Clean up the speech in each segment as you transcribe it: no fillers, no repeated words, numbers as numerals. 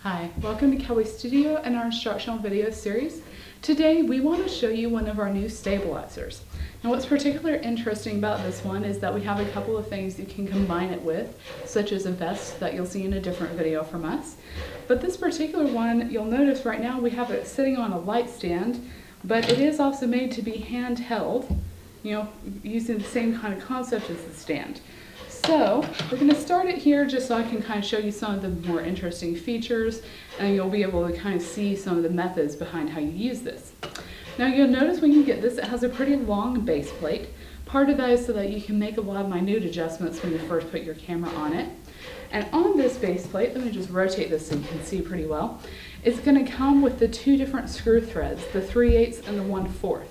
Hi, welcome to CowboyStudio and our instructional video series. Today we want to show you one of our new stabilizers. Now what's particularly interesting about this one is that we have a couple of things you can combine it with, such as a vest that you'll see in a different video from us. But this particular one, you'll notice right now we have it sitting on a light stand, but it is also made to be handheld, using the same kind of concept as the stand. So we're going to start it here just so I can kind of show you some of the more interesting features, and you'll be able to kind of see some of the methods behind how you use this. Now you'll notice when you get this, it has a pretty long base plate. Part of that is so that you can make a lot of minute adjustments when you first put your camera on it. And on this base plate, let me just rotate this so you can see pretty well, it's going to come with the two different screw threads, the 3/8 and the 1/4.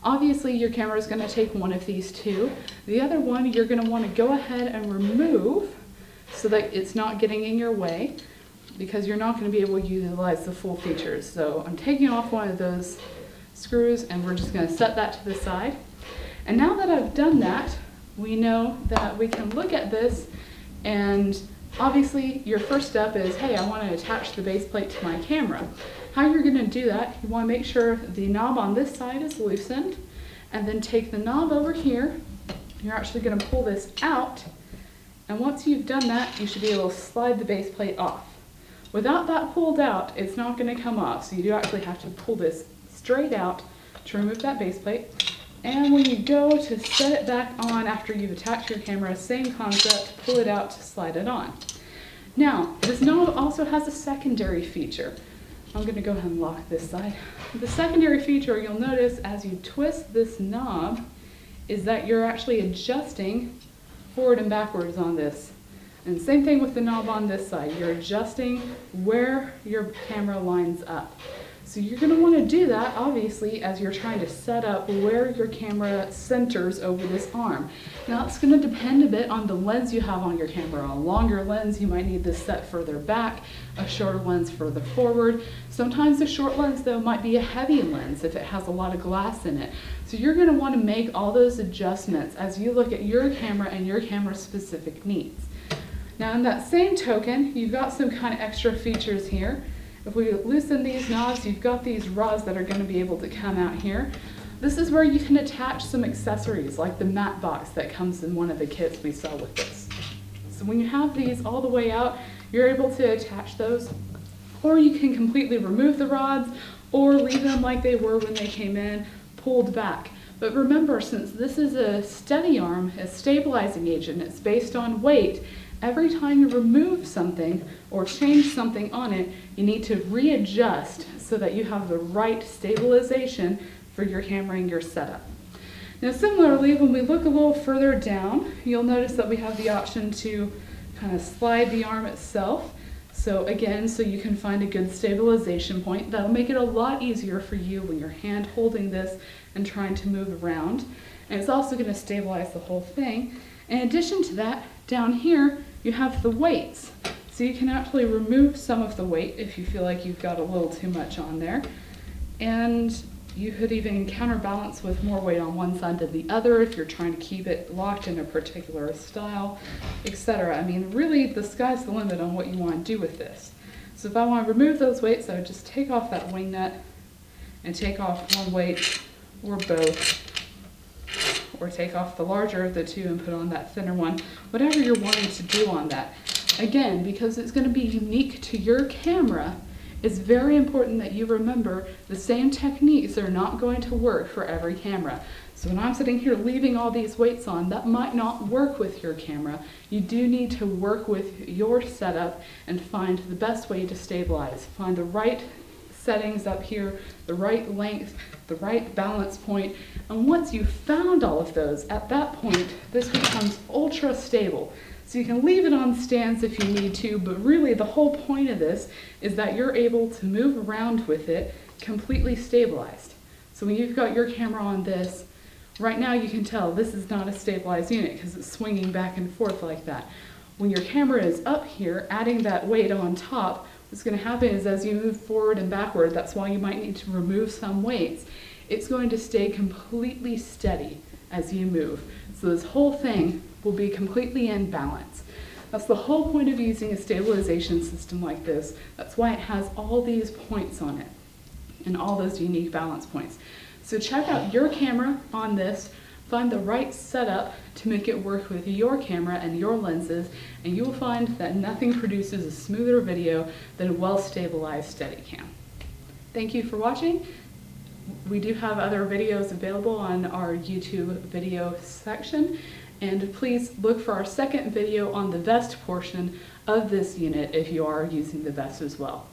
Obviously your camera is going to take one of these two. The other one you're going to want to go ahead and remove so that it's not getting in your way, because you're not going to be able to utilize the full features. So I'm taking off one of those screws and we're just going to set that to the side. And now that I've done that, we know that we can look at this, and obviously your first step is, hey, I want to attach the base plate to my camera. How you're going to do that, you want to make sure the knob on this side is loosened, and then take the knob over here. You're actually going to pull this out, and once you've done that, you should be able to slide the base plate off. Without that pulled out, it's not going to come off, so you do actually have to pull this straight out to remove that base plate. And when you go to set it back on after you've attached your camera, same concept, pull it out to slide it on. Now, this knob also has a secondary feature. I'm going to go ahead and lock this side. The secondary feature you'll notice as you twist this knob is that you're actually adjusting forward and backwards on this. And same thing with the knob on this side. You're adjusting where your camera lines up. So you're going to want to do that, obviously, as you're trying to set up where your camera centers over this arm. Now, it's going to depend a bit on the lens you have on your camera. A longer lens, you might need this set further back, a shorter lens further forward. Sometimes a short lens, though, might be a heavy lens if it has a lot of glass in it. So you're going to want to make all those adjustments as you look at your camera and your camera's specific needs. Now, in that same token, you've got some kind of extra features here. If we loosen these knobs, you've got these rods that are going to be able to come out here. This is where you can attach some accessories like the mat box that comes in one of the kits we saw with this. So when you have these all the way out, you're able to attach those, or you can completely remove the rods or leave them like they were when they came in, pulled back. But remember, since this is a steady arm, a stabilizing agent, it's based on weight, every time you remove something or change something on it, you need to readjust so that you have the right stabilization for your camera and your setup. Now similarly, when we look a little further down, you'll notice that we have the option to kind of slide the arm itself. So again, so you can find a good stabilization point. That'll make it a lot easier for you when you're hand holding this and trying to move around. And it's also going to stabilize the whole thing. In addition to that, down here, you have the weights. So you can actually remove some of the weight if you feel like you've got a little too much on there. And you could even counterbalance with more weight on one side than the other if you're trying to keep it locked in a particular style, etc. I mean, really, the sky's the limit on what you want to do with this. So if I want to remove those weights, I would just take off that wing nut and take off one weight or both, or take off the larger of the two and put on that thinner one, whatever you're wanting to do on that. Again, because it's going to be unique to your camera, it's very important that you remember the same techniques are not going to work for every camera. So when I'm sitting here leaving all these weights on, that might not work with your camera. You do need to work with your setup and find the best way to stabilize. Find the right settings up here, the right length, the right balance point, and once you've found all of those, at that point, this becomes ultra stable. So you can leave it on stands if you need to, but really the whole point of this is that you're able to move around with it completely stabilized. So when you've got your camera on this, right now you can tell this is not a stabilized unit because it's swinging back and forth like that. When your camera is up here, adding that weight on top, what's going to happen is as you move forward and backward, that's why you might need to remove some weights, it's going to stay completely steady as you move. So this whole thing will be completely in balance. That's the whole point of using a stabilization system like this. That's why it has all these points on it and all those unique balance points. So check out your camera on this, find the right setup to make it work with your camera and your lenses, and you will find that nothing produces a smoother video than a well-stabilized Steadicam. Thank you for watching. We do have other videos available on our YouTube video section, and please look for our second video on the vest portion of this unit if you are using the vest as well.